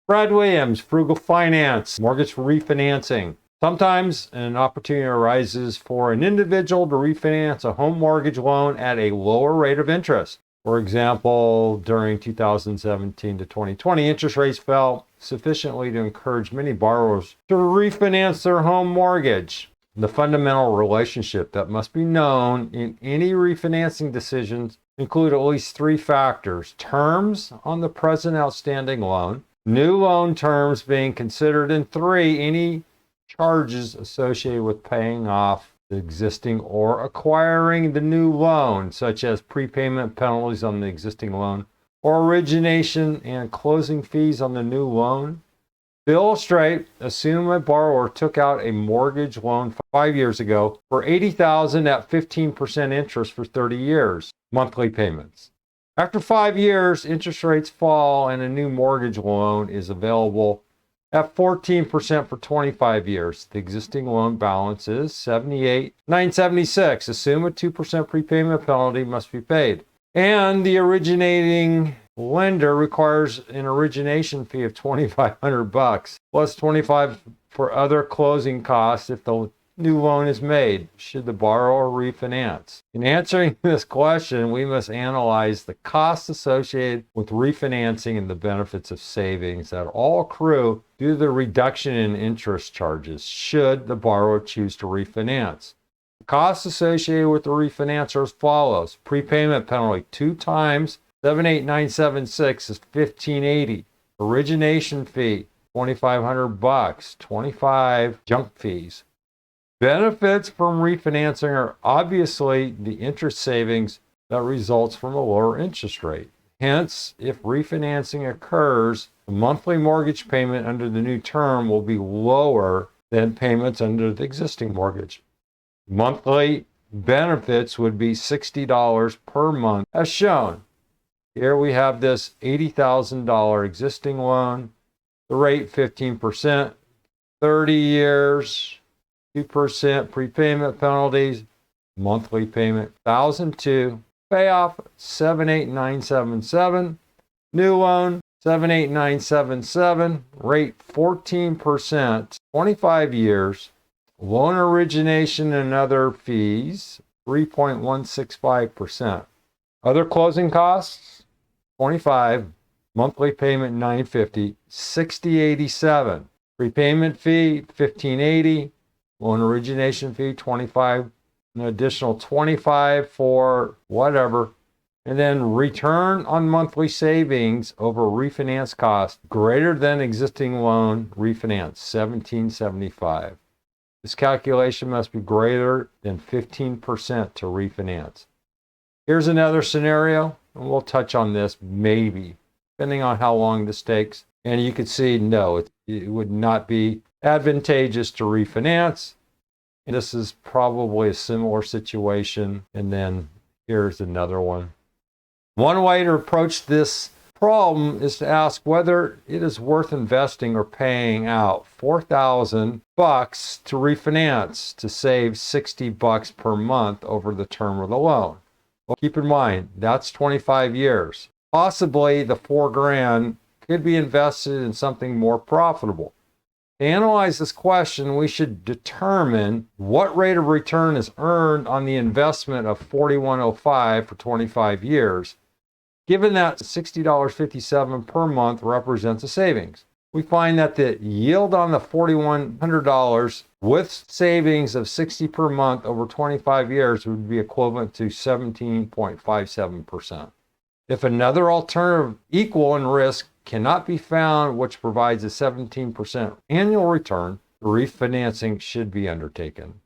Brad Williams, Frugal Finance, mortgage refinancing. Sometimes an opportunity arises for an individual to refinance a home mortgage loan at a lower rate of interest. For example, during 2017 to 2020, interest rates fell sufficiently to encourage many borrowers to refinance their home mortgage. The fundamental relationship that must be known in any refinancing decisions include at least three factors: terms on the present outstanding loan, new loan terms being considered, and three, any charges associated with paying off the existing or acquiring the new loan, such as prepayment penalties on the existing loan, or origination and closing fees on the new loan. To illustrate, assume a borrower took out a mortgage loan 5 years ago for $80,000 at 15% interest for 30 years, monthly payments. After 5 years, interest rates fall and a new mortgage loan is available at 14% for 25 years. The existing loan balance is $78,976. Assume a 2% prepayment penalty must be paid. And the originating lender requires an origination fee of $2,500 plus $25 for other closing costs if the new loan is made. Should the borrower refinance? In answering this question, we must analyze the costs associated with refinancing and the benefits of savings that all accrue due to the reduction in interest charges should the borrower choose to refinance. The costs associated with the refinance are as follows: prepayment penalty 2 times $78,976 is $1,580. Origination fee $2,500. 25 junk fees. Benefits from refinancing are obviously the interest savings that results from a lower interest rate. Hence, if refinancing occurs, the monthly mortgage payment under the new term will be lower than payments under the existing mortgage. Monthly benefits would be $60 per month as shown. Here we have this $80,000 existing loan, the rate 15%, 30 years, 2% prepayment penalties, monthly payment $1,002, payoff $78,977, new loan $78,977, rate 14%, 25 years, loan origination and other fees 3.165%. Other closing costs $25, monthly payment $950, $60.87, prepayment fee $1,580. Loan origination fee $25, an additional $25 for whatever, and then return on monthly savings over refinance cost greater than existing loan refinance $1,775. This calculation must be greater than 15% to refinance. Here's another scenario, and we'll touch on this maybe, depending on how long this takes. And you can see, no, it would not be advantageous to refinance. And this is probably a similar situation. And then here's another one. One way to approach this problem is to ask whether it is worth investing or paying out $4,000 to refinance to save $60 per month over the term of the loan. Well, keep in mind, that's 25 years. Possibly the $4,000 could be invested in something more profitable. To analyze this question, we should determine what rate of return is earned on the investment of $4,105 for 25 years, given that $60.57 per month represents a savings. We find that the yield on the $4,100 with savings of $60 per month over 25 years would be equivalent to 17.57%. If another alternative equal in risk cannot be found which provides a 17% annual return, refinancing should be undertaken.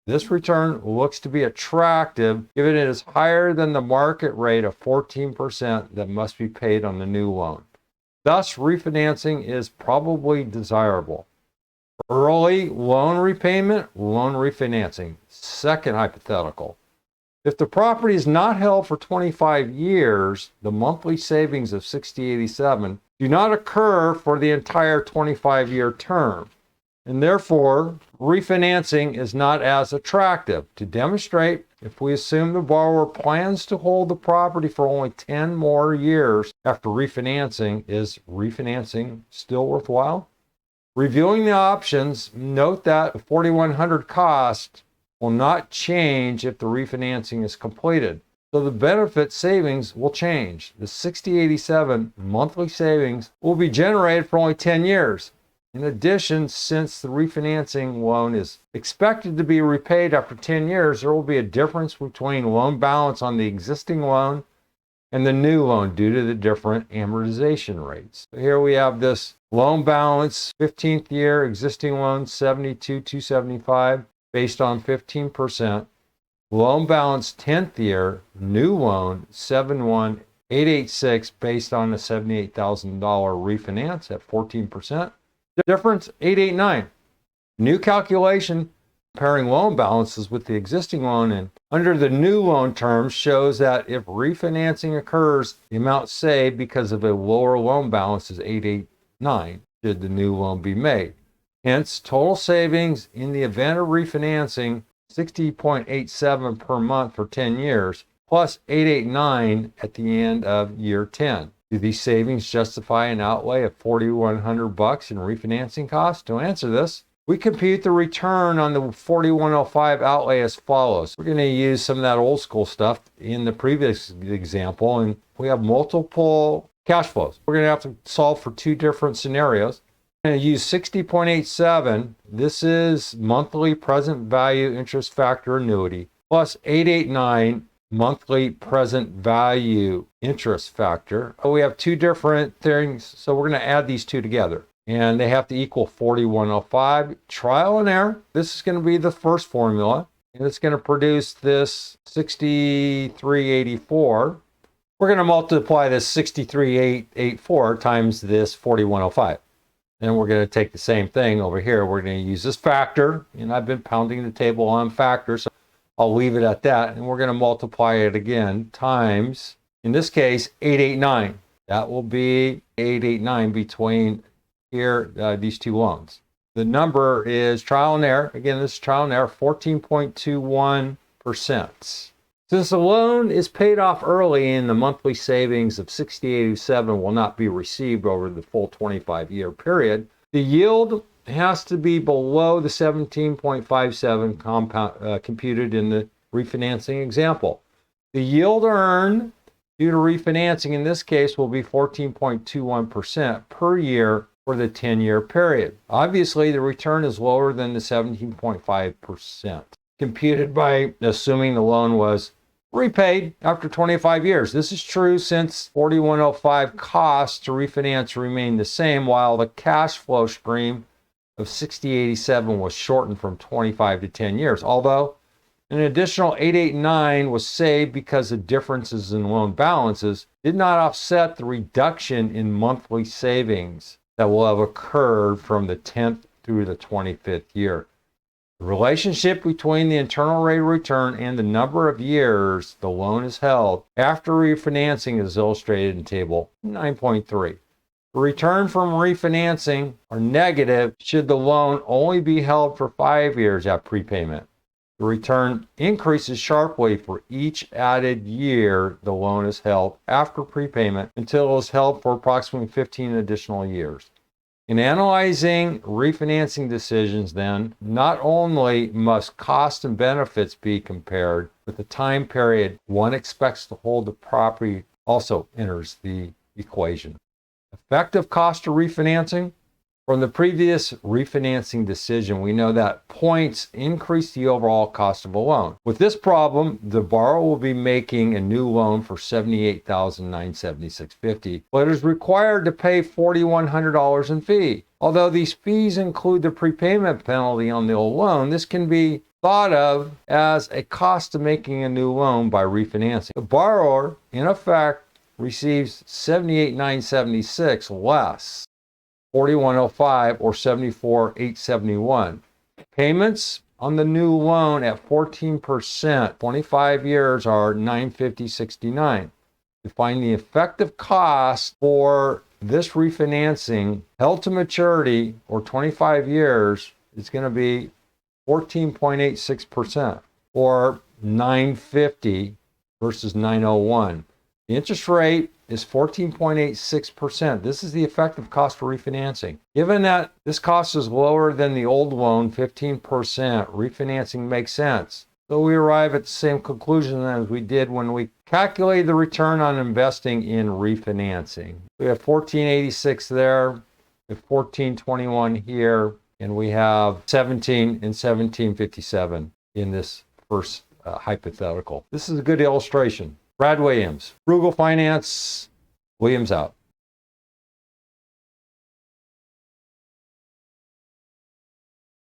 This return looks to be attractive given it is higher than the market rate of 14% that must be paid on the new loan. Thus, refinancing is probably desirable. Early loan repayment, loan refinancing. Second hypothetical. If the property is not held for 25 years, the monthly savings of $60.87 do not occur for the entire 25-year term, and therefore refinancing is not as attractive. To demonstrate If we assume the borrower plans to hold the property for only 10 more years after refinancing, is refinancing still worthwhile? Reviewing the options, note that the $4,100 cost will not change if the refinancing is completed. So the benefit savings will change. The $60.87 monthly savings will be generated for only 10 years. In addition, since the refinancing loan is expected to be repaid after 10 years, there will be a difference between loan balance on the existing loan and the new loan due to the different amortization rates. So here we have this loan balance, 15th year, existing loan 72,275 based on 15%. Loan balance 10th year, new loan 71,886 based on the $78,000 refinance at 14%. Difference 889. New calculation comparing loan balances with the existing loan and under the new loan terms shows that if refinancing occurs, the amount saved because of a lower loan balance is 889 should the new loan be made. Hence, total savings in the event of refinancing 60.87 per month for 10 years plus 889 at the end of year 10. Do these savings justify an outlay of $4,100 in refinancing costs? To answer this, we compute the return on the $4,105 outlay as follows. We're going to use some of that old school stuff in the previous example, and we have multiple cash flows. We're going to have to solve for two different scenarios. We're going to use 60.87. This is monthly present value interest factor annuity plus 889 monthly present value interest factor. We have two different things, so we're going to add these two together. And they have to equal 4105. Trial and error. This is going to be the first formula. And it's going to produce this 6384. We're going to multiply this 63884 times this 4105. Then we're going to take the same thing over here. We're going to use this factor. And I've been pounding the table on factors, so I'll leave it at that. And we're going to multiply it again times, in this case, 889. That will be 889 between here, these two loans. The number is trial and error. Again, this is trial and error, 14.21%. Since the loan is paid off early and the monthly savings of $68.87 will not be received over the full 25-year period, the yield has to be below the 17.57 compound computed in the refinancing example. The yield earned due to refinancing in this case will be 14.21% per year for the 10-year period. Obviously, the return is lower than the 17.5% computed by assuming the loan was repaid after 25 years. This is true since 4105 costs to refinance remain the same while the cash flow stream of 6087 was shortened from 25 to 10 years. Although an additional 889 was saved because the differences in loan balances did not offset the reduction in monthly savings that will have occurred from the 10th through the 25th year. The relationship between the internal rate of return and the number of years the loan is held after refinancing is illustrated in table 9.3. The return from refinancing are negative should the loan only be held for 5 years at prepayment. The return increases sharply for each added year the loan is held after prepayment until it is held for approximately 15 additional years. In analyzing refinancing decisions, then, not only must cost and benefits be compared, but the time period one expects to hold the property also enters the equation. Effective cost of refinancing. From the previous refinancing decision, we know that points increase the overall cost of a loan. With this problem, the borrower will be making a new loan for $78,976.50, but is required to pay $4,100 in fee. Although these fees include the prepayment penalty on the old loan, this can be thought of as a cost of making a new loan by refinancing. The borrower, in effect, receives $78,976 less 4105 or 74,871. Payments on the new loan at 14%, 25 years are $950.69. To find the effective cost for this refinancing held to maturity or 25 years, it's going to be 14.86%. Or 950 versus 901. The interest rate is 14.86%. This is the effective cost for refinancing. Given that this cost is lower than the old loan, 15%, refinancing makes sense. So we arrive at the same conclusion as we did when we calculated the return on investing in refinancing. We have 1486 there, we have 1421 here, and we have 17 and 1757 in this first hypothetical. This is a good illustration. Brad Williams, Frugal Finance, Williams out.